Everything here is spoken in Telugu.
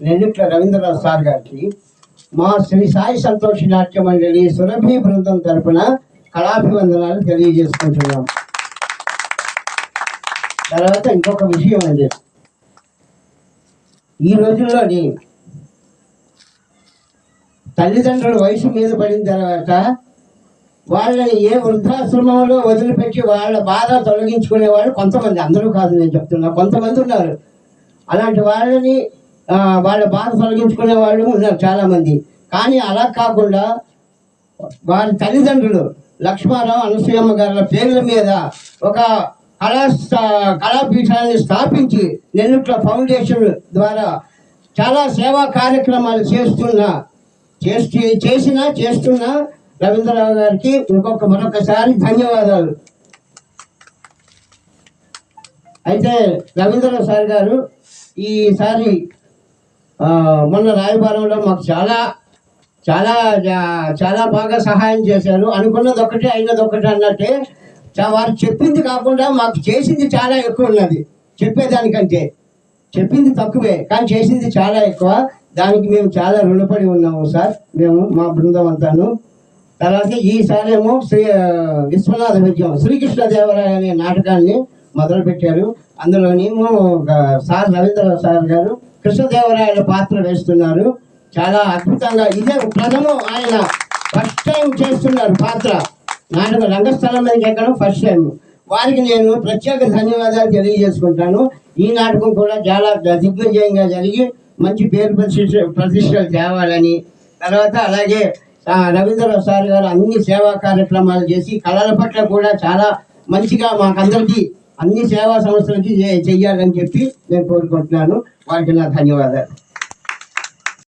నెల్లిట్ల రవీంద్రనాథ్ సార్ గారికి మా శ్రీ సాయి సంతోషి నాట్య మండలి సురభి బృందం తరపున కళాభివందనాలు తెలియజేసుకుంటున్నాం. తర్వాత ఇంకొక విషయం అండి, ఈ రోజుల్లోని తల్లిదండ్రుల వయసు మీద పడిన తర్వాత వాళ్ళని ఏ వృద్ధాశ్రమంలో వదిలిపెట్టి వాళ్ళ బాధ తొలగించుకునే వాళ్ళు కొంతమంది, అందరూ కాదు నేను చెప్తున్నా, కొంతమంది ఉన్నారు. అలాంటి వాళ్ళని వాళ్ళ బాధ తొలగించుకునే వాళ్ళు ఉన్నారు చాలామంది. కానీ అలా కాకుండా వారి తల్లిదండ్రులు లక్ష్మారావు అనసూయమ్మ గారి పేర్ల మీద ఒక కళాపీఠాన్ని స్థాపించి నెల్లిట్ల ఫౌండేషన్ ద్వారా చాలా సేవా కార్యక్రమాలు చేస్తున్న రవీంద్రరావు గారికి మరొకసారి ధన్యవాదాలు. అయితే రవీంద్రరావు సార్ గారు ఈసారి మొన్న రాయబారంలో మాకు చాలా చాలా చాలా బాగా సహాయం చేశారు. అనుకున్నది ఒకటి అయినది ఒకటి అన్నట్టే. వారు చెప్పింది కాకుండా మాకు చేసింది చాలా ఎక్కువ ఉన్నది. చెప్పేదానికంటే చెప్పింది తక్కువే, కానీ చేసింది చాలా ఎక్కువ. దానికి మేము చాలా రుణపడి ఉన్నాము సార్, మేము మా బృందం అంతాను. తర్వాత ఈసారి ఏమో విశ్వనాథ విజయం శ్రీకృష్ణదేవరాయ అనే నాటకాన్ని మొదలుపెట్టారు. అందులోని సార్ రవీంద్రనాథ్ సార్ గారు కృష్ణదేవరాయల పాత్ర వేస్తున్నారు. చాలా అద్భుతంగా, ఇదే ప్రథమం, ఆయన ఫస్ట్ టైం చేస్తున్నారు పాత్ర. నాటక రంగస్థలం మీద ఎక్కడం ఫస్ట్ టైం. వారికి నేను ప్రత్యేక ధన్యవాదాలు తెలియజేసుకుంటాను. ఈ నాటకం కూడా చాలా దిగ్విజయంగా జరిగి మంచి పేరు ప్రతిష్టలు తేవాలని. తర్వాత అలాగే రవీంద్రనాథ్ సార్ గారు అన్ని సేవా కార్యక్రమాలు చేసి కళల పట్ల కూడా చాలా మంచిగా మాకందరికీ అన్ని సేవా సంస్థలకి చెయ్యాలని చెప్పి నేను కోరుకుంటున్నాను. వారికి నా ధన్యవాదాలు.